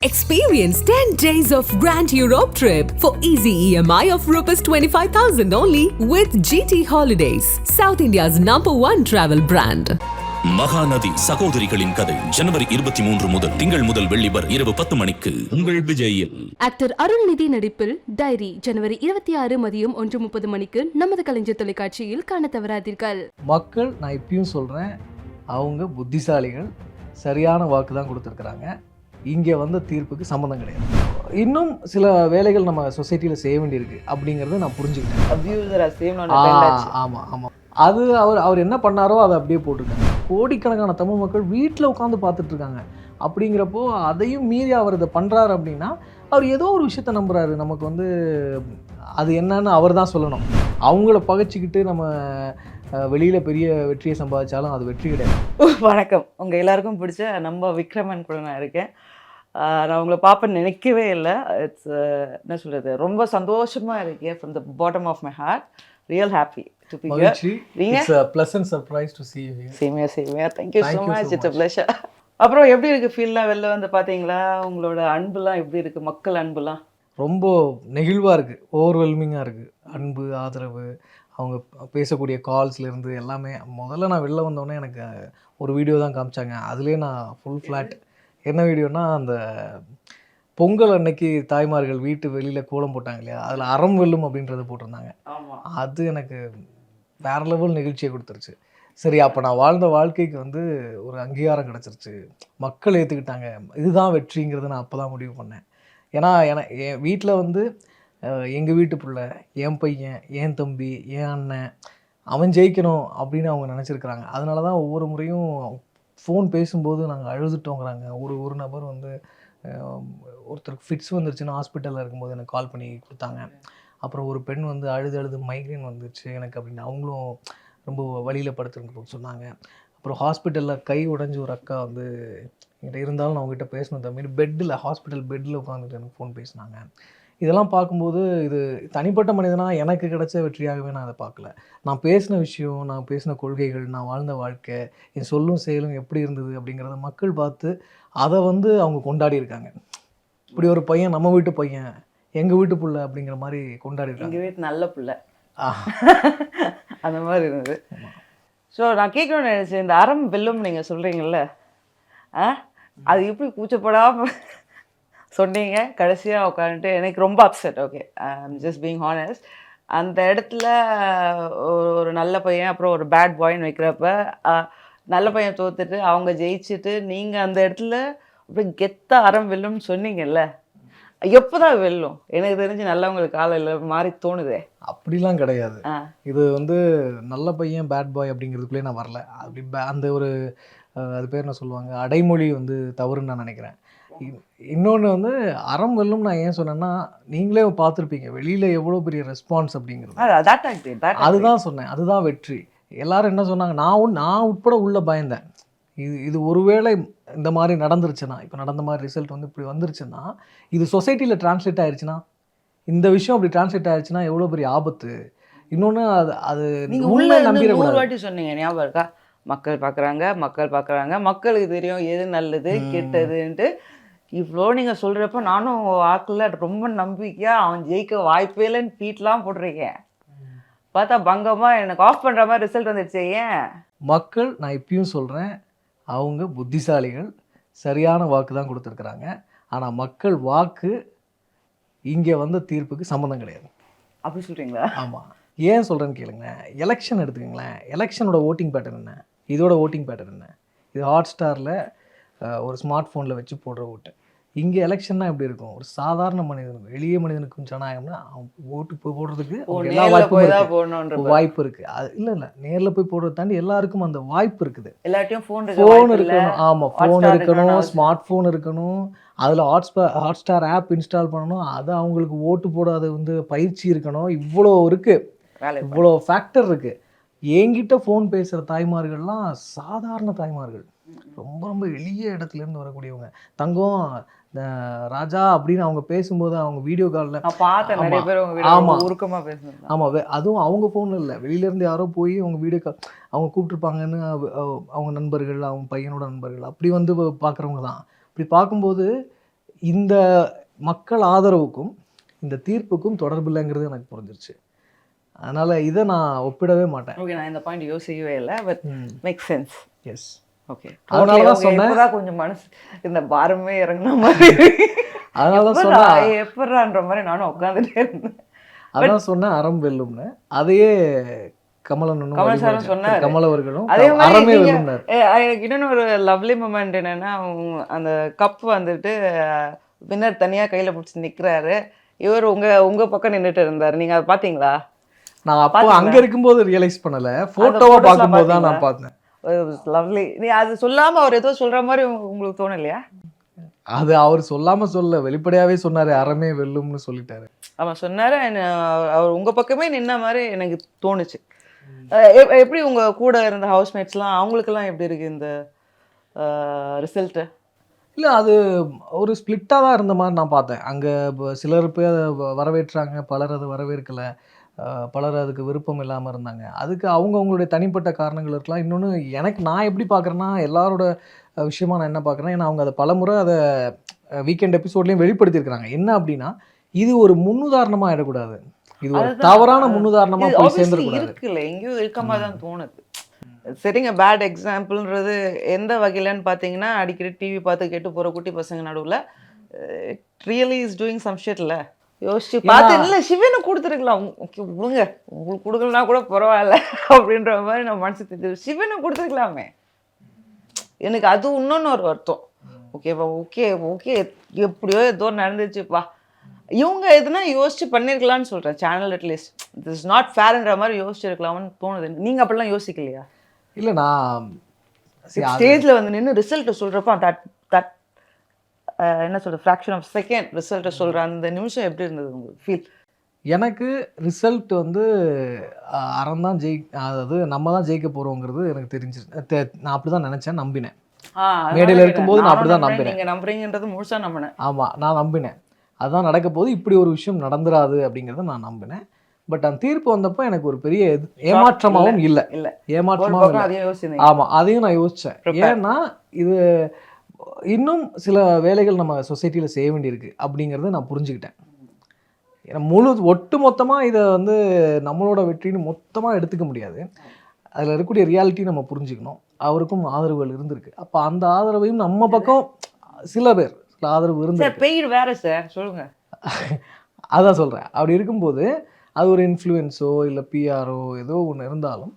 Experience 10 days of Grand Europe trip for easy EMI of Rs 25,000 only with GT Holidays, South India's #1 travel brand. Mahanadi சகோதரிகளின் கதை ஜனவரி 23 முதல் திங்கள் முதல் வெள்ளி வரை இரவு 10 மணிக்கு உங்கள் விஜயில். ஆக்டர் அருள்நிதி நடிப்பில் டைரி ஜனவரி 26 மதியம் 1:30 மணிக்கு நமது கலைஞர் தொலைக்காட்சியில் காண தவறாதீர்கள். மக்கள், நான் இப்பயும் சொல்கிறேன், அவங்க புத்திசாலிகள், சரியான வாக்கு தான் கொடுத்துருக்குறாங்க. இங்கே வந்த தீர்ப்புக்கு சம்மந்தம் கிடையாது. இன்னும் சில வேலைகள் நம்ம சொசைட்டியில் செய்ய வேண்டியிருக்கு அப்படிங்கிறத நான் புரிஞ்சுக்கிட்டேன். ஆமாம் ஆமாம், அது அவர் என்ன பண்ணாரோ அதை அப்படியே போட்டிருக்காங்க. கோடிக்கணக்கான தமிழ் மக்கள் வீட்டில் உட்காந்து பார்த்துட்ருக்காங்க. அப்படிங்கிறப்போ அதையும் மீறி அவர் இதை பண்ணுறாரு அப்படின்னா அவர் ஏதோ ஒரு விஷயத்தை நம்புகிறாரு. நமக்கு அது என்னன்னு அவர் தான் சொல்லணும். அவங்கள பகைச்சிக்கிட்டு நம்ம வெளியில் பெரிய வெற்றியை சம்பாதிச்சாலும் அது வெற்றி கிடையாது. வணக்கம், உங்கள் எல்லாருக்கும் பிடிச்ச நம்ம விக்ரமன் கூட நான் இருக்கேன். நான் உங்களை பார்ப்பேன்னு நினைக்கவே இல்லை. இட்ஸ் என்ன சொல்கிறது, ரொம்ப சந்தோஷமாக இருக்கேன். From the bottom of my heart, real happy to be here. It's a pleasant surprise to see you here. சேமியா thank you so much. It's a pleasure. அப்புறம் எப்படி இருக்குது ஃபீல்லாம்? வெளில வந்து பார்த்தீங்களா? உங்களோட அன்புலாம் எப்படி இருக்குது? மக்கள் அன்புலாம் ரொம்ப நெகிழ்வாக இருக்குது, ஓவர்வெல்மிங்காக இருக்குது. அன்பு, ஆதரவு, அவங்க பேசக்கூடிய கால்ஸ்லேருந்து எல்லாமே. முதல்ல நான் வெளில வந்தோடனே எனக்கு ஒரு வீடியோ தான் காமிச்சாங்க. அதுலேயே நான் ஃபுல் ஃப்ளாட். என்ன வீடியோனா, அந்த பொங்கல் அன்னைக்கு தாய்மார்கள் வீட்டு வெளியில் கோலம் போட்டாங்க இல்லையா, அதில் அறம் வெல்லும் அப்படின்றத போட்டிருந்தாங்க. அது எனக்கு வேற லெவல் நிகழ்ச்சியை கொடுத்துருச்சு. சரி, அப்போ நான் வாழ்ந்த வாழ்க்கைக்கு ஒரு அங்கீகாரம் கிடச்சிருச்சு, மக்கள் ஏற்றுக்கிட்டாங்க, இதுதான் வெற்றிங்கிறத நான் அப்போ தான் முடிவு பண்ணேன். ஏன்னா என் வீட்டில் எங்கள் வீட்டு பிள்ளை, என் பையன், என் தம்பி, என் அண்ணன், அவன் ஜெயிக்கணும் அப்படின்னு அவங்க நினச்சிருக்கிறாங்க. அதனால தான் ஒவ்வொரு முறையும் ஃபோன் பேசும்போது நாங்கள் அழுதுட்டோங்கிறாங்க. ஒரு நபர் ஒருத்தருக்கு ஃபிட்ஸ் வந்துருச்சுன்னு ஹாஸ்பிட்டலில் இருக்கும்போது எனக்கு கால் பண்ணி கொடுத்தாங்க. அப்புறம் ஒரு பெண் அழுது மைக்ரைன் வந்துருச்சு எனக்கு அப்படின்னு அவங்களும் ரொம்ப வழியில் படுத்துருக்கு சொன்னாங்க. அப்புறம் ஹாஸ்பிட்டலில் கை உடஞ்சி ஒரு அக்கா என்கிட்ட இருந்தாலும் நான் அவங்ககிட்ட பேசணும் தம்பி, பெட்டில் ஹாஸ்பிட்டல் பெட்டில் உட்காந்துட்டு எனக்கு ஃபோன் பேசினாங்க. இதெல்லாம் பார்க்கும்போது இது தனிப்பட்ட மனிதனாக எனக்கு கிடைச்ச வெற்றியாகவே நான் அதை பார்க்கல. நான் பேசின விஷயம், நான் பேசின கொள்கைகள், நான் வாழ்ந்த வாழ்க்கை, என் சொல்லும் செயலும் எப்படி இருந்தது அப்படிங்கிறத மக்கள் பார்த்து அதை அவங்க கொண்டாடி இருக்காங்க. இப்படி ஒரு பையன், நம்ம வீட்டு பையன், எங்கள் வீட்டு பிள்ளை அப்படிங்கிற மாதிரி கொண்டாடி இருக்காங்க. எங்கள் வீட்டு நல்ல பிள்ளை அந்த மாதிரி இருந்தது. ஸோ நான் கேட்கணும்னு நினச்சேன், இந்த அறம் வெல்லும் நீங்கள் சொல்கிறீங்கல்ல, அது எப்படி கூச்சப்படாமல் சொன்னீங்க? கடைசியாக உட்காந்துட்டு எனக்கு ரொம்ப upset. Okay, I'm just being honest. அந்த இடத்துல ஒரு நல்ல பையன் அப்புறம் ஒரு பேட் பாய்ன்னு வைக்கிறப்ப நல்ல பையன் தோத்துட்டு அவங்க ஜெயிச்சுட்டு நீங்கள் அந்த இடத்துல அப்படியே கெத்த அறம் வெல்லும்னு சொன்னீங்கல்ல, எப்போ தான் வெல்லும்? எனக்கு தெரிஞ்சு நல்லவங்களுக்கு காலையில் மாறி தோணுதே. அப்படிலாம் கிடையாது. இது நல்ல பையன் பேட் பாய் அப்படிங்கிறதுக்குள்ளே நான் வரல. அப்படி அந்த ஒரு அது பேர் என்ன சொல்லுவாங்க, அடைமொழி தவறுன்னு நான் நினைக்கிறேன். இன்னொன்று அறம் வெல்லும் நான் ஏன் சொன்னேன்னா, நீங்களே பார்த்துருப்பீங்க வெளியில் எவ்வளோ பெரிய ரெஸ்பான்ஸ் அப்படிங்கிறது. அதுதான் சொன்னேன், அதுதான் வெற்றி. எல்லாரும் என்ன சொன்னாங்க, நான் உட்பட உள்ள பயந்தேன். இது ஒருவேளை இந்த மாதிரி நடந்துருச்சுன்னா, இப்போ நடந்த மாதிரி ரிசல்ட் இப்படி வந்துருச்சுன்னா, இது சொசைட்டியில் டிரான்ஸ்லேட் ஆயிடுச்சுன்னா, இந்த விஷயம் அப்படி டிரான்ஸ்லேட் ஆயிடுச்சுன்னா எவ்வளோ பெரிய ஆபத்து. இன்னொன்று அது நீங்கள் உள்ள நம்பிடக்கூடாது. 100 வாட்டி சொன்னீங்க, ஞாபகம் இருக்கா? மக்கள் பார்க்குறாங்க, மக்களுக்கு தெரியும் எது நல்லது கெட்டதுன்ட்டு. இவ்வளோ நீங்கள் சொல்கிறப்ப நானும் ஆக்கில் ரொம்ப நம்பிக்கையாக அவன் ஜெயிக்க வாய்ப்பே இல்லைன்னு ட்வீட்லாம் போட்டிருக்கேன். பார்த்தா பங்கமாக எனக்கு ஆஃப் பண்ணுற மாதிரி ரிசல்ட் வந்துடுச்சு. ஏன்? மக்கள், நான் இப்பயும் சொல்கிறேன், அவங்க புத்திசாலிகள், சரியான வாக்கு தான் கொடுத்துருக்குறாங்க. ஆனால் மக்கள் வாக்கு இங்கே வந்த தீர்ப்புக்கு சம்மந்தம் கிடையாது. அப்படி சொல்கிறீங்களா? ஆமாம். ஏன் சொல்கிறேன்னு கேளுங்களேன். எலெக்ஷன் எடுத்துக்கங்களேன். எலெக்ஷனோட ஓட்டிங் பேட்டர்ன் என்ன, இதோட ஓட்டிங் பேட்டர்ன் என்ன? இது ஹாட்ஸ்டாரில் ஒரு ஸ்மார்ட் ஃபோனில் வச்சு போடுற ஓட்டு. இங்கே எலெக்ஷன்னா எப்படி இருக்கும்? ஒரு சாதாரண மனிதனுக்கு, எளிய மனிதனுக்கும் ஜனநாயகம்னா அவன் ஓட்டு போடுறதுக்கு எல்லா வாய்ப்பு இருக்குது. அது இல்லை நேரில் போய் போடுறத தாண்டி எல்லாருக்கும் அந்த வாய்ப்பு இருக்குது. எல்லாத்தையும் ஃபோன் இருக்கணும். ஆமாம், ஃபோன் இருக்கணும், ஸ்மார்ட் ஃபோன் இருக்கணும், அதில் ஹாட்ஸ்டார் ஆப் இன்ஸ்டால் பண்ணணும், அது அவங்களுக்கு ஓட்டு போட அது பயிற்சி இருக்கணும். இவ்வளோ இருக்குது, இவ்வளோ ஃபேக்டர் இருக்குது. என்கிட்ட ஃபோன் பேசுகிற தாய்மார்கள்லாம் சாதாரண தாய்மார்கள், ரொம்ப ரொம்ப எளிய இடத்துலேருந்து வரக்கூடியவங்க. தங்கம், ராஜா அப்படின்னு அவங்க பேசும்போது அவங்க வீடியோ காலில் ஆமாம் அதுவும் அவங்க ஃபோனில் இல்லை, வெளியிலேருந்து யாரோ போய் அவங்க வீடியோ கால் அவங்க கூப்பிட்ருப்பாங்கன்னு அவங்க நண்பர்கள், அவங்க பையனோட நண்பர்கள் அப்படி பார்க்குறவங்க தான். இப்படி பார்க்கும்போது இந்த மக்கள் ஆதரவுக்கும் இந்த தீர்ப்புக்கும் தொடர்பு இல்லைங்கிறது எனக்கு புரிஞ்சிருச்சு. அதனால் இதை நான் ஒப்பிடவே மாட்டேன். ஓகே, நான் இந்த பாயிண்ட் யோசிக்கவே இல்லை, but make sense. Yes, okay, அதனால தான் சொன்னேன். இப்போதான் கொஞ்சம் மனசு இந்த பாரமே இறங்கின மாதிரி. அதனால தான் சொன்னேன் எப்படான்ற மாதிரி நானும் உட்காந்துட்டே இருந்தேன். அதான் சொன்னேன் அறம் வெல்லும்னு. அதையே கமல் சாரும் சொன்னார், கமல் அவர்களும் அதே அறமே மாதிரி வெல்லும்னார். எனக்கு இன்னொன்று ஒரு லவ்லி மொமெண்ட் என்னன்னா, அந்த கப் வந்துட்டு வின்னர் தனியா கையில பிடிச்சி நிக்கிறாரு, இவர் உங்க பக்கம் நின்றுட்டு இருந்தாரு. நீங்க அதை பாத்தீங்களா? நான் அப்போ அங்க இருக்கும்போது ரியலைஸ் பண்ணல, போட்டோவா பார்க்கும்போது தான் நான் பார்த்தேன். லவ்லி. நீ அது சொல்லாம அவர் ஏதோ சொல்ற மாதிரி உங்களுக்கு தோணலையா? அது அவர் சொல்லாம சொல்ல, வெளிப்படையாவே சொன்னாரு, அறமே வெல்லும்னு சொல்லிட்டாரு. அவன் சொன்னாரு, அவர் உங்க பக்கமே நின்ன மாதிரி எனக்கு தோணுச்சு. எப்படி உங்க கூட இருந்த ஹவுஸ்மேட்ஸ்லாம் அவங்களுக்கெல்லாம் எப்படி இருக்கு இந்த ரிசல்ட்டு? இல்லை, அது ஒரு ஸ்பிளிட்டாக தான் இருந்த மாதிரி நான் பார்த்தேன். அங்கே சிலர் போய் அதை வரவேற்றாங்க, பலர் அதை வரவேற்கலை, பலர் அதுக்கு விருப்பம் இல்லாமல் இருந்தாங்க. அதுக்கு அவங்களுடைய தனிப்பட்ட காரணங்கள் இருக்கலாம். இன்னொன்று எனக்கு நான் எப்படி பார்க்குறேன்னா, எல்லாரோட விஷயமா நான் என்ன பார்க்குறேன்னா, ஏன்னா அவங்க அதை பலமுறை அதை வீக்கெண்ட் எபிசோட்லேயும் வெளிப்படுத்தியிருக்கிறாங்க. என்ன அப்படின்னா, இது ஒரு முன்னுதாரணமாக ஆகிடக்கூடாது, இது ஒரு தவறான முன்னுதாரணமாக போய் சேர்ந்துடக்கூடாது. இருக்குல்ல, எங்கேயும் இருக்க மாதிரி தான் தோணுது. சரிங்க, பேட் எக்ஸாம்பிள்ன்றது எந்த வகையிலன்னு பார்த்தீங்கன்னா, அடிக்கடி டிவி பார்த்து கேட்டு போகிற குட்டி பசங்க நடுவில் ரியலி இஸ் டூயிங் சம் ஷிட்ல யோசிச்சு பார்த்து, இல்லை சிவனை கொடுத்துருக்கலாம், ஓகே விடுங்க, உங்களுக்கு கொடுக்கலனா கூட பரவாயில்ல அப்படின்ற மாதிரி நான் மனசு தெரிஞ்சு சிவனை கொடுத்துருக்கலாமே. எனக்கு அது இன்னொன்று ஒரு வருத்தம். ஓகேப்பா, ஓகே ஓகே எப்படியோ ஏதோ நடந்துச்சுப்பா, இவங்க எதுனா யோசிச்சு பண்ணியிருக்கலான்னு சொல்கிறேன். Channel at least this is not ஃபேர்ன்ற மாதிரி யோசிச்சிருக்கலாம்னு தோணுது. நீங்கள் அப்படிலாம் யோசிக்கலையா? இல்லை, நான் ஸ்டேஜில் வந்து நின்று ரிசல்ட்டை சொல்கிறப்ப தட் தட் என்ன சொல்கிறது, ஃப்ராக்ஷன் ஆஃப் செகண்ட் ரிசல்ட்டை சொல்கிற அந்த நிமிஷம் எப்படி இருந்தது உங்களுக்கு ஃபீல்? எனக்கு ரிசல்ட் வந்து அறம் தான் அதாவது நம்ம தான் ஜெயிக்க போகிறோங்கிறது எனக்கு தெரிஞ்சிருச்சு. நான் அப்படி தான் நினச்சேன், நம்பினேன். மேடையில் இருக்கும்போது நான் அப்படி தான் நம்பினேன். நீங்கள் நம்புறீங்கன்றது முழுசாக நம்பினேன். ஆமாம், நான் நம்பினேன் அதுதான் நடக்க போது, இப்படி ஒரு விஷயம் நடந்துராது அப்படிங்கிறத நான் நம்பினேன். பட் அந்த தீர்ப்பு வந்தப்போ எனக்கு ஒரு பெரிய ஏமாற்றமாகவும் இல்லை, ஏமாற்றமாகவும் இல்லை. ஆமாம், அதையும் நான் யோசித்தேன். ஏன்னா இது இன்னும் சில வேலைகள் நம்ம சொசைட்டியில் செய்ய வேண்டியிருக்கு அப்படிங்கிறத நான் புரிஞ்சுக்கிட்டேன். ஏன்னா ஒட்டு மொத்தமாக இதை வந்து நம்மளோட வெற்றின்னு மொத்தமாக எடுத்துக்க முடியாது. அதில் இருக்கக்கூடிய ரியாலிட்டி நம்ம புரிஞ்சுக்கணும். அவருக்கும் ஆதரவுகள் இருந்திருக்கு. அப்போ அந்த ஆதரவையும் நம்ம பக்கம் சில பேர் ஆதரவு இருந்து பெய்டு வேற சார் சொல்லுங்க. அதான் சொல்கிறேன். அப்படி இருக்கும்போது அது ஒரு இன்ஃப்ளூயன்ஸோ இல்லை பிஆரோ ஏதோ ஒன்று இருந்தாலும்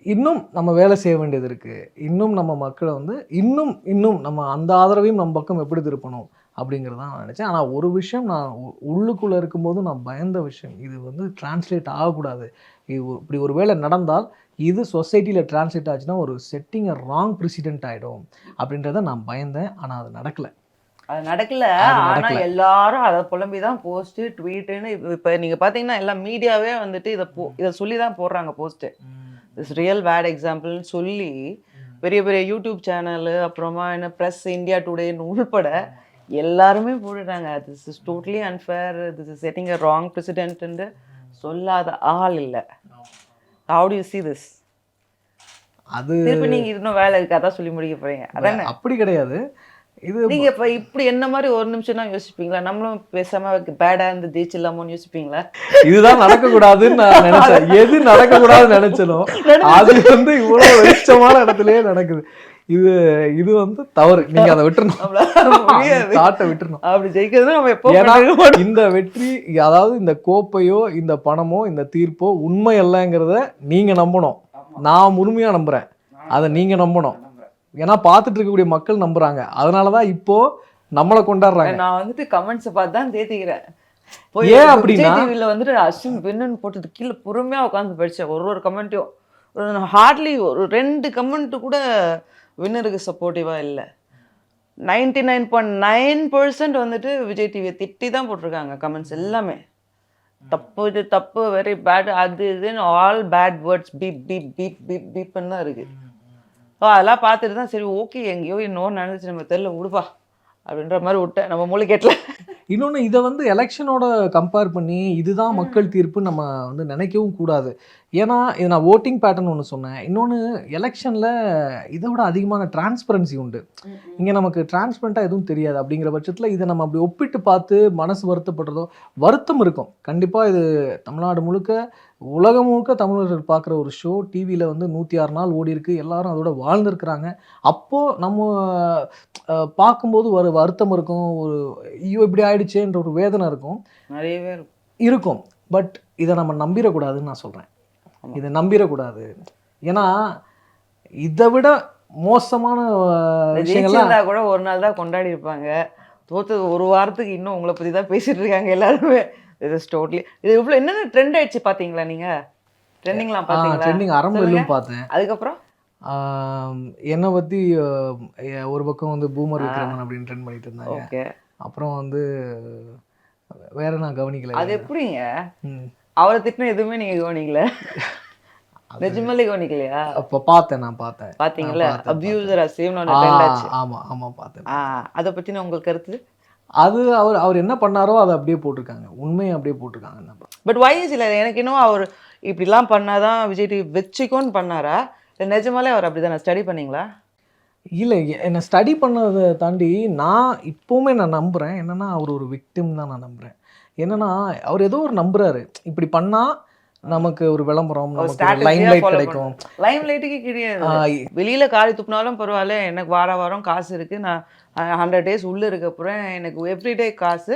இன்னும் நம்ம வேலை செய்ய வேண்டியது இருக்குது. இன்னும் நம்ம மக்களை வந்து இன்னும் நம்ம அந்த ஆதரவையும் நம்ம பக்கம் எப்படி திருப்பணும் அப்படிங்கிறது தான் நான் நினச்சேன். ஆனால் ஒரு விஷயம் நான் உள்ளுக்குள்ளே இருக்கும்போது நான் பயந்த விஷயம், இது வந்து டிரான்ஸ்லேட் ஆகக்கூடாது. இது இப்படி ஒரு வேலை நடந்தால் இது சொசைட்டியில் டிரான்ஸ்லேட் ஆச்சுன்னா ஒரு செட்டிங் ராங் ப்ரெசிடென்ட் ஆகிடும் அப்படின்றத நான் பயந்தேன். ஆனால் அது நடக்கலை. அது நடக்கல. ஆனால் எல்லாரும் அதை புலம்பி தான் போஸ்ட்டு ட்வீட்டுன்னு இப்போ நீங்கள் பார்த்தீங்கன்னா எல்லா மீடியாவே வந்துட்டு இதை சொல்லி தான் போடுறாங்க போஸ்ட்டு. திஸ் ரியல் பேட் எக்ஸாம்பிள்னு சொல்லி பெரிய பெரிய யூடியூப் சேனலு, அப்புறமா என்ன ப்ரெஸ், இந்தியா டுடேன்னு உள்பட எல்லாருமே போட்டுட்டாங்க. This is totally unfair, this is setting a wrong ப்ரெசிடென்ட்ன்னு சொல்லாத ஆள் இல்லை. How do you see this? அது திருப்பி நீங்கள் இன்னும் வேலை இருக்கு அதான் சொல்லி முடிக்க போகிறீங்க. அதானே? அப்படி கிடையாது. இது நீங்கள் இப்போ இப்படி என்ன மாதிரி ஒரு நிமிஷம் தான் யோசிப்பீங்களா? நம்மளும் பேசாமல் பேடாக இருந்து ஜெயிச்சிடலாமோன்னு யோசிப்பீங்களா? இதுதான் நடக்கக்கூடாதுன்னு நான் நினைச்சேன். எது நடக்கக்கூடாதுன்னு நினைச்சனோ அது வந்து இவ்வளோ வெளிச்சமான இடத்துலயே நடக்குது. இது வந்து தவறு. நீங்க அதை விட்டுறணும், காட்டை விட்டுறணும். அப்படி ஜெயிக்கிறது நம்ம எப்போ இந்த வெற்றி, அதாவது இந்த கோப்பையோ இந்த பணமோ இந்த தீர்ப்போ உண்மை அல்லங்கிறத நீங்க நம்பணும். நான் முழுமையா நம்புறேன், அதை நீங்க நம்பணும். ஏன்னா பார்த்துட்டு இருக்கக்கூடிய மக்கள் நம்புறாங்க. அதனாலதான் இப்போ நம்மளை கொண்டாடுறாங்க. நான் வந்துட்டு கமெண்ட்ஸை பார்த்து தான் தேத்திக்கிறேன். ஏன் அப்படின்னா டிவியில் வந்துட்டு அஸ்வின் வின்னு போட்டது கீழே பொறுமையா உட்காந்து படிச்சேன். ஒரு கமெண்ட்டையும் ஹார்ட்லி ஒரு 2 கமெண்ட்டு கூட வின்னருக்கு சப்போர்ட்டிவாக இல்லை. 99.9% வந்துட்டு விஜய் டிவியை திட்டி தான் போட்டிருக்காங்க கமெண்ட்ஸ் எல்லாமே. தப்பு, இது தப்பு, வெரி பேட், அது இதுன்னு all bad words, beep beep beep beep பீப்னு தான் இருக்குது. ஸோ அதெல்லாம் பார்த்துட்டு தான் சரி ஓகே, எங்கேயோ இன்னொன்று நடந்துச்சு, நம்ம தெரியல விடுப்பா அப்படின்ற மாதிரி விட்டேன். நம்ம மூளை கேட்டல. இன்னொன்று, இதை வந்து எலெக்ஷனோட கம்பேர் பண்ணி இதுதான் மக்கள் தீர்ப்பு நம்ம வந்து நினைக்கவும் கூடாது. ஏன்னா இது நான் ஓட்டிங் பேட்டர்ன் ஒன்று சொன்னேன். இன்னொன்று எலெக்ஷனில் இதை விட அதிகமான டிரான்ஸ்பரன்சி உண்டு. இங்கே நமக்கு டிரான்ஸ்பரண்ட்டாக எதுவும் தெரியாது. அப்படிங்கிற பட்சத்தில் இதை நம்ம அப்படி ஒப்பிட்டு பார்த்து மனசு வருத்தப்படுறதோ வருத்தம் இருக்கும். கண்டிப்பாக இது தமிழ்நாடு முழுக்க உலகம் முழுக்க தமிழர்கள் பார்க்குற ஒரு ஷோ. டிவியில் வந்து 106 நாள் ஓடி இருக்கு. எல்லாரும் அதோட வாழ்ந்துருக்குறாங்க. அப்போது நம்ம பார்க்கும்போது ஒரு வருத்தம் இருக்கும். ஒரு ஐயோ இப்படி ஆயிடுச்சேன்ற ஒரு வேதனை இருக்கும், நிறையவே இருக்கும். பட் இதை நம்ம நம்பிடக்கூடாதுன்னு நான் சொல்கிறேன். இதை நம்பிடக்கூடாது. ஏன்னா இதை விட மோசமான விஷயங்கள்லாம் கூட ஒரு நாள் தான் கொண்டாடி இருப்பாங்க. தோத்தது ஒரு வாரத்துக்கு இன்னும் உங்களை பற்றி தான் பேசிட்டு இருக்காங்க எல்லாருமே. இது டோட்டலி இது இவ்வளோ என்னென்ன ட்ரெண்ட் ஆயிடுச்சு பார்த்தீங்களா நீங்கள்? ட்ரெண்டிங்லாம் பார்த்தீங்களா? ட்ரெண்டிங் அரம்பெல்லும் பார்த்தேன். அதுக்கப்புறம் என்னை பற்றி ஒரு பக்கம் வந்து பூமர் விக்ரமன் அப்படின்னு ட்ரெண்ட் பண்ணிட்டு இருந்தாங்க. ஓகே. அப்புறம் வந்து வேற நான் கவனிக்கல. அது எப்படிங்க அவரை திட்டின எதுவுமே நீங்கள் கவனிக்கல? நிஜமாலே கவனிக்கலையா? அப்போ பார்த்தேன், நான் பார்த்தேன். பார்த்தீங்களா? அபியூசர் சேம் ட்ரெண்ட் ஆச்சு. ஆமாம் பார்த்தேன். அதை பற்றின உங்களுக்கு கருத்து? அது அவர் என்ன பண்ணாரோ அதை அப்படியே போட்டிருக்காங்க. உண்மையை அப்படியே போட்டிருக்காங்க. பட் வைஸ் இல்லை, எனக்கு இன்னும் அவர் இப்படிலாம் பண்ணாதான் விஜய் டிவி வச்சுக்கோன்னு பண்ணாரா இல்லை நிஜமாலே அவர் அப்படி தானே ஸ்டடி பண்ணீங்களா? இல்லை, என்னை ஸ்டடி பண்ணதை தாண்டி நான் இப்போவுமே நான் நம்புகிறேன். என்னென்னா அவர் ஒரு விக்டிம் தான் நான் நம்புகிறேன். என்னென்னா அவர் ஏதோ ஒரு நம்புறாரு, இப்படி பண்ணால் நமக்கு ஒரு விளம்பரம், நமக்கு லைம் லைட் கிடைக்கும். லைம் லைட்டுக்கு கிடையாது, வெளியில் காலி துப்புனாலும் பரவாயில்ல, எனக்கு வாரம் காசு இருக்குது, நான் 100 days உள்ளே இருக்க போகிறேன், எனக்கு எவ்ரிடே காசு,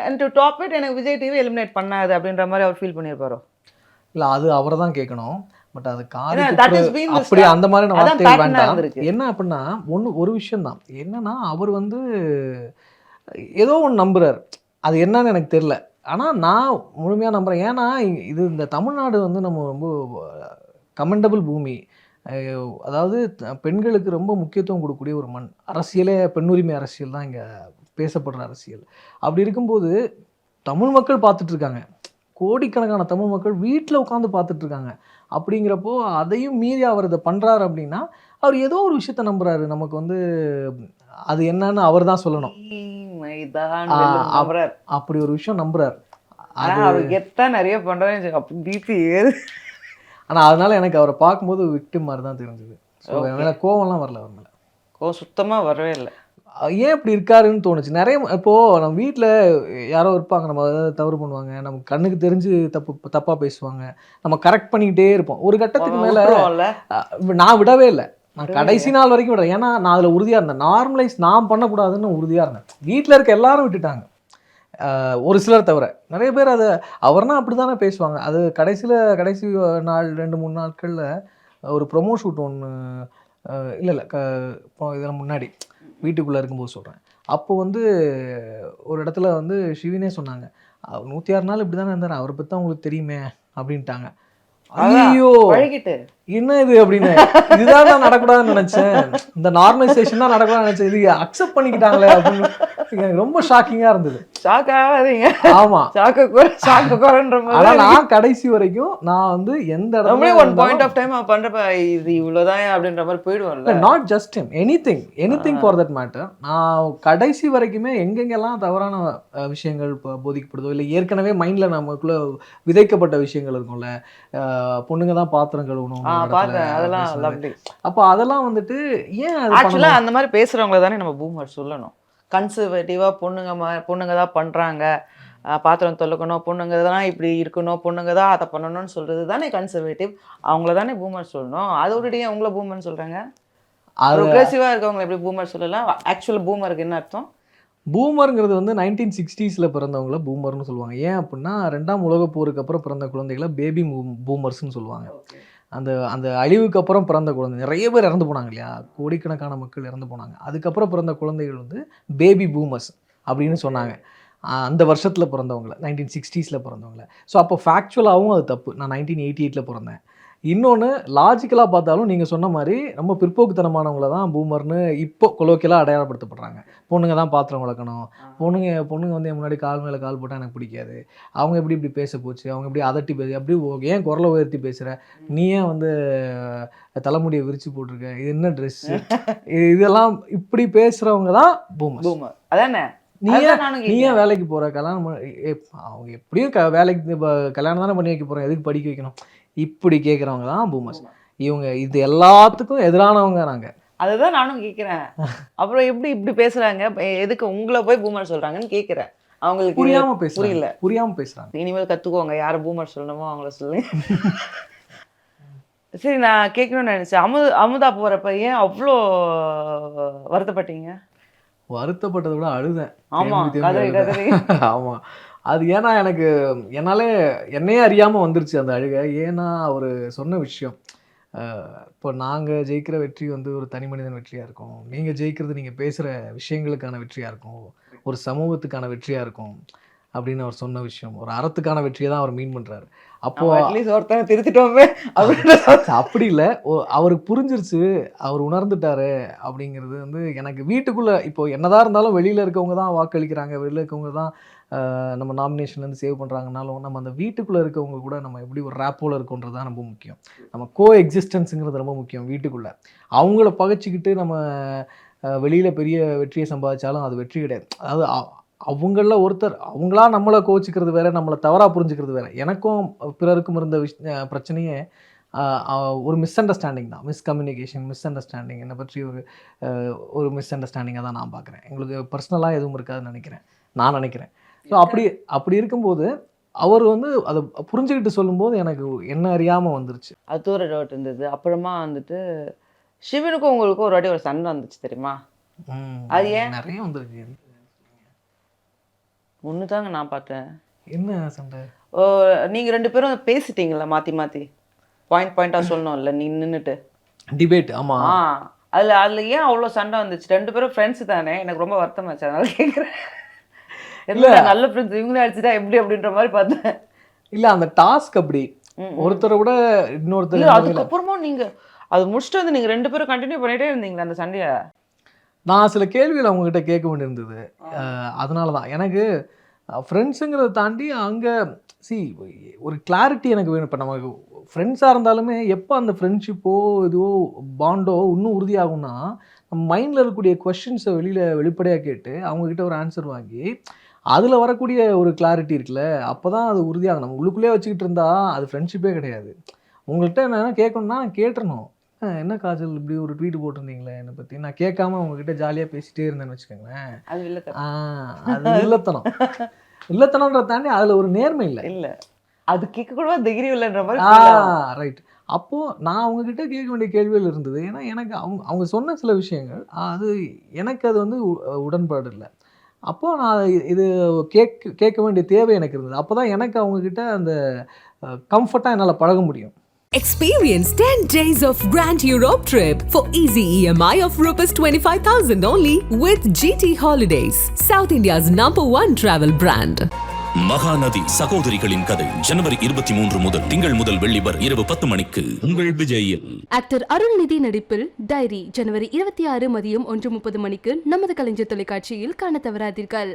அண்ட் டு டாப் இட் எனக்கு விஜய் டிவி எலிமினேட் பண்ணாது அப்படின்ற மாதிரி அவர் ஃபீல் பண்ணியிருப்பாரோ? இல்லை, அது அவரை தான் கேட்கணும். பட் அது அப்படி அந்த மாதிரி வார்த்தைகள் வேண்டாம். என்ன அப்படின்னா ஒரு விஷயம் தான் என்னன்னா, அவர் வந்து ஏதோ ஒன்று நம்புறாரு. அது என்னன்னு எனக்கு தெரியல. ஆனால் நான் முழுமையாக நம்புகிறேன். ஏன்னா இது இந்த தமிழ்நாடு வந்து நம்ம ரொம்ப கமெண்டபிள் பூமி. அதாவது பெண்களுக்கு ரொம்ப முக்கியத்துவம் கொடுக்கக்கூடிய ஒரு மண். அரசியலே பெண்ணுரிமை அரசியல் தான் இங்கே பேசப்படுற அரசியல். அப்படி இருக்கும்போது தமிழ் மக்கள் பார்த்துட்ருக்காங்க, கோடிக்கணக்கான தமிழ் மக்கள் வீட்டில் உட்காந்து பார்த்துட்ருக்காங்க. அப்படிங்கிறப்போ அதையும் மீறி அவர் இதை பண்ணுறாரு அப்படின்னா அவர் ஏதோ ஒரு விஷயத்த நம்புறாரு. நமக்கு வந்து அது என்னன்னு அவர் தான் சொல்லணும். அப்படி ஒரு விஷயம் நம்புறாரு. நிறைய பண்றாரு. ஆனா அதனால எனக்கு அவரை பார்க்கும்போது விக்டிம் மாதிரி தான் தெரிஞ்சது. கோவம்லாம் வரல, அவர் மேல கோவம் சுத்தமா வரவே இல்லை. ஏன் இப்படி இருக்காருன்னு தோணுச்சு. நிறைய இப்போது நம்ம வீட்டில் யாரோ இருப்பாங்க, நம்ம தவறு பண்ணுவாங்க, நமக்கு கண்ணுக்கு தெரிஞ்சு தப்பாக பேசுவாங்க, நம்ம கரெக்ட் பண்ணிக்கிட்டே இருப்போம். ஒரு கட்டத்துக்கு மேலே நான் விடவே இல்லை. நான் கடைசி நாள் வரைக்கும் விடுறேன். ஏன்னா நான் அதில் உறுதியாக இருந்தேன். நார்மலைஸ் நான் பண்ணக்கூடாதுன்னு உறுதியாக இருந்தேன். வீட்டில் இருக்க எல்லாரும் விட்டுட்டாங்க, ஒரு சிலர் தவிர. நிறைய பேர் அதை அவர்னா அப்படி தானே பேசுவாங்க. அது கடைசி நாள் 2-3 நாட்களில் ஒரு ப்ரொமோ ஷூட் ஒன்று, இல்லை இதெல்லாம் முன்னாடி வீட்டுக்குள்ளே இருக்கும்போது சொல்கிறேன். அப்போ வந்து ஒரு இடத்துல வந்து ஷிவினே சொன்னாங்க, 106 நாள் இப்படி தானே இருந்தார், அவரை பற்றி தான் உங்களுக்கு தெரியுமே அப்படின்ட்டாங்க. ஐயோ என்ன இது அப்படின்னு. இதுதான் நான் நடக்கூடாதுன்னு நினைச்சேன், இந்த நார்மலைசேஷன் தான் நடக்கூடாதுன்னு நினைச்சேன், இது அக்செப்ட் பண்ணிக்கிட்டாங்களே அப்படின்னு எனக்கு ரொம்ப ஷாக்கிங்கா இருந்தது. ஆமா, ஆனா நான் கடைசி வரைக்கும் நான் வந்து எந்த இடத்துல ஒன் பாயிண்ட் ஆஃப் டைம் பண்றப்ப இது இவ்வளவுதான் அப்படின்ற மாதிரி போயிடுவோம்ல. Not just him, anything for that matter. நான் கடைசி வரைக்குமே எங்கெங்கெல்லாம் தவறான விஷயங்கள் போதிக்கப்படுதோ, இல்லை ஏற்கனவே மைண்ட்ல நமக்குள்ள விதைக்கப்பட்ட விஷயங்கள் இருக்கும்ல, பொண்ணுங்க தான் பாத்திரம் கழுவணும், அப்போ அதெல்லாம் வந்துட்டு ஏன் ஆக்சுவலா அந்த மாதிரி பேசுறவங்கள தானே நம்ம பூமர் சொல்லணும். கன்சர்வேட்டிவா பொண்ணுங்க தான் பண்றாங்க, பாத்திரம் தொலைக்கணும், பொண்ணுங்க தான் இப்படி இருக்கணும், பொண்ணுங்க தான் அதை பண்ணணும்னு சொல்றது தானே கன்சர்வேட்டிவ். அவங்கள தானே பூமர் சொல்லணும். அதோடய அவங்கள பூமர்னு சொல்றாங்க. ப்ரோக்ரெசிவா இருக்கவங்களை எப்படி பூமர் சொல்லலாம்? ஆக்சுவல் பூமருக்கு என்ன அர்த்தம்? பூமருங்கிறது வந்து 1960s பிறந்தவங்கள பூமர்னு சொல்லுவாங்க. ஏன் அப்படின்னா 2ஆம் உலகப் போருக்கு அப்புறம் பிறந்த குழந்தைகளை பேபி பூமர்ஸ்ன்னு சொல்லுவாங்க. அந்த அழிவுக்கு அப்புறம் பிறந்த குழந்தை நிறைய பேர் இறந்து போனாங்க இல்லையா, கோடிக்கணக்கான மக்கள் இறந்து போனாங்க. அதுக்கப்புறம் பிறந்த குழந்தைகள் வந்து பேபி பூமர்ஸ் அப்படின்னு சொன்னாங்க. அந்த வருஷத்தில் பிறந்தவங்கள, 1960s பிறந்தவங்கள. ஸோ அப்போ ஃபேக்சுவலாகவும் அது தப்பு. நான் 1988 பிறந்தேன். இன்னொன்று லாஜிக்கலாக பார்த்தாலும் நீங்கள் சொன்ன மாதிரி ரொம்ப பிற்போக்குத்தனமானவங்கள தான் பூமர்னு இப்போ கொலோக்கியலாக அடையாளப்படுத்தப்படுறாங்க. பொண்ணுங்க தான் பாத்திரம் வளர்க்கணும், பொண்ணுங்க வந்து என் முன்னாடி கால் மேலே கால் போட்டால் எனக்கு பிடிக்காது, அவங்க இப்படி பேச போச்சு, அவங்க இப்படி அதட்டி பேசு, அப்படி ஏன் குரலை உயர்த்தி பேசுகிற, நீ ஏன் வந்து தலைமுடியை விரிச்சு போட்டிருக்க, இது என்ன ட்ரெஸ்ஸு, இதெல்லாம் இப்படி பேசுகிறவங்க தான் பூமர். அதானே நீ ஏன் வேலைக்கு போகிற, கல்யாணம் அவங்க எப்படியும் வேலைக்கு கல்யாணம் தானே பண்ணி வைக்க போகிறேன், எதுக்கு படிக்க வைக்கணும், இப்படி கேட்குறவங்க தான் பூமர்ஸ். இவங்க இது எல்லாத்துக்கும் எதிரானவங்க நாங்கள். அதுதான் நானும் கேட்குறேன். அப்புறம் எப்படி இப்படி பேசுறாங்க, எதுக்கு உங்களை போய் பூமர் சொல்றாங்கன்னு கேட்குறேன். அவங்களுக்கு புரியாமல் பேசுகிறீங்க, புரியல. புரியாமல் பேசுகிறாங்க. இனிமேல் கற்றுக்கோங்க, யாரை பூமர் சொல்லணுமோ அவங்கள சொல்லுங்க. சரி, நான் கேட்கணும்னு நினச்சேன். அமுதா போகிறப்ப ஏன் அவ்வளோ வருத்தப்பட்டீங்க? வருத்தப்பட்டதை விட அழுதேன். ஆமாம், கதறி கதறி. ஆமாம், அது ஏன்னா எனக்கு என்னாலே என்னையே அறியாமல் வந்துருச்சு அந்த அழுகை. ஏன்னா அவர் சொன்ன விஷயம், இப்போ நாங்கள் ஜெயிக்கிற வெற்றி வந்து ஒரு தனி மனிதன் வெற்றியாக இருக்கும், நீங்கள் ஜெயிக்கிறது நீங்கள் பேசுகிற விஷயங்களுக்கான வெற்றியாக இருக்கும், ஒரு சமூகத்துக்கான வெற்றியாக இருக்கும் அப்படின்னு அவர் சொன்ன விஷயம். ஒரு அறத்துக்கான வெற்றியை தான் அவர் மீன் பண்ணுறாரு. அப்போ ஒருத்தனை திருத்திட்டோமே அப்படின்னு. அப்படி இல்லை, அவருக்கு புரிஞ்சிருச்சு, அவர் உணர்ந்துட்டாரு அப்படிங்கிறது வந்து எனக்கு வீட்டுக்குள்ளே இப்போ என்னதான் இருந்தாலும் வெளியில் இருக்கவங்க தான் வாக்களிக்கிறாங்க, வெளியில் இருக்கவங்க தான் நம்ம நாமினேஷன்லேருந்து சேவ் பண்ணுறாங்கனாலும் நம்ம அந்த வீட்டுக்குள்ளே இருக்கவங்க கூட நம்ம எப்படி ஒரு ரேப்போல இருக்கோன்றது தான் ரொம்ப முக்கியம். நம்ம கோ எக்ஸிஸ்டன்ஸுங்கிறது ரொம்ப முக்கியம் வீட்டுக்குள்ளே. அவங்கள பகைச்சிக்கிட்டு நம்ம வெளியில் பெரிய வெற்றியை சம்பாதிச்சாலும் அது வெற்றி கிடையாது. அதாவது அவங்கள ஒருத்தர் அவங்களா நம்மளை கோச்சிக்கிறது வேற, நம்மளை தவறாக புரிஞ்சுக்கிறது வேற. எனக்கும் பிறருக்கும் இருந்த பிரச்சனையே ஒரு மிஸ் அண்டர்ஸ்டாண்டிங் தான், மிஸ்கம்யூனிகேஷன், மிஸ் அண்டர்ஸ்டாண்டிங். என்னை பற்றி ஒரு மிஸ் அண்டர்ஸ்டாண்டிங்காக தான் நான் பார்க்குறேன். எங்களுக்கு பர்சனலாக எதுவும் இருக்காதுன்னு நான் நினைக்கிறேன். ஸோ அப்படி இருக்கும்போது அவர் வந்து அதை புரிஞ்சுக்கிட்டு சொல்லும்போது எனக்கு என்ன அறியாமல் வந்துருச்சு. அது ஒரு டவுட் இருந்தது. அப்புறமா வந்துட்டு சிவனுக்கும் உங்களுக்கும் ஒரு வாட்டி ஒரு சண்டை வந்துச்சு தெரியுமா? அது ஏன்? நிறைய வந்துருக்கு. ஒன்று தாங்க நான் பார்த்தேன். என்ன சண்டை? நீங்கள் 2 பேரும் பேசிட்டீங்களா மாற்றி மாற்றி பாயிண்டாக சொல்லணும்ல நீ நின்றுட்டு டிபேட்? ஆமாம். அதில் ஏன் அவ்வளோ சண்டை வந்துச்சு? 2 பேரும் ஃப்ரெண்ட்ஸ் தானே, எனக்கு ரொம்ப வருத்தமாச்சு, அதனால கேட்குறேன். இல்லை நல்ல ஃப்ரெண்ட்ஸ் இவங்களே அடிச்சுட்டா எப்படி அப்படின்ற மாதிரி பார்த்தேன். இல்லை, அந்த டாஸ்க் அப்படி ஒருத்தரை விட இன்னொருத்தர். அதுக்கப்புறமா நீங்கள் அது முடிச்சுட்டு வந்து நீங்கள் 2 பேரும் கண்டினியூ பண்ணிகிட்டே இருந்தீங்களா அந்த சண்டையை? நான் சில கேள்விகள் அவங்ககிட்ட கேட்க வேண்டியிருந்தது. அதனால தான் எனக்கு ஃப்ரெண்ட்ஸுங்கிறத தாண்டி அங்கே ஒரு கிளாரிட்டி எனக்கு வேணும். இப்போ நமக்கு ஃப்ரெண்ட்ஸாக இருந்தாலுமே எப்போ அந்த ஃப்ரெண்ட்ஷிப்போ இதுவோ பாண்டோ இன்னும் உறுதியாகும்னா நம்ம மைண்டில் இருக்கக்கூடிய கொஷின்ஸை வெளிப்படையாக கேட்டு அவங்கக்கிட்ட ஒரு ஆன்சர் வாங்கி அதில் வரக்கூடிய ஒரு கிளாரிட்டி இருக்குல்ல, அப்போ தான் அது உறுதியாகும். நம்ம உள்ளுக்குள்ளேயே வச்சுக்கிட்டு இருந்தால் அது ஃப்ரெண்ட்ஷிப்பே கிடையாது. உங்கள்கிட்ட என்ன கேட்கணும்னா கேட்டுறணும். என்ன காஜல் இப்படி ஒரு ட்வீட் போட்டிருந்தீங்களே என்னை பற்றி, நான் கேட்காம உங்ககிட்ட ஜாலியாக பேசிகிட்டே இருந்தேன்னு வச்சுக்கோங்களேன். அது இல்லத்தனம். இல்லத்தனம்ன்றத தாண்டி அதில் ஒரு நேர்மை இல்லை. அது கேட்கக்கூட தைரியம் இல்லைன்ற மாதிரி. ரைட். அப்போது நான் அவங்கக்கிட்ட கேட்க வேண்டிய கேள்விகள் இருந்தது. ஏன்னா எனக்கு அவங்க சொன்ன சில விஷயங்கள் அது எனக்கு அது வந்து உடன்பாடு இல்லை. அப்போது நான் இது கேட்க வேண்டிய தேவை எனக்கு இருந்தது. அப்போ தான் எனக்கு அவங்கக்கிட்ட அந்த கம்ஃபர்ட்டாக என்னால் பழக முடியும். Experience 10 days of Grand Europe trip for easy EMI of Rs 25,000 only with GT Holidays, South India's #1 travel brand. Mahanadi சகோதரிகளின் கதை ஜனவரி 23 முதல் திங்கள் முதல் வெள்ளி வரை இரவு 10 மணிக்கு உங்கள் விஜயில். ஆக்டர் அருள்நிதி நடிப்பில் டைரி ஜனவரி 26 மதியம் 1:30 மணிக்கு நமது கலைஞர் தொலைக்காட்சியில் காண தவறாதீர்கள்.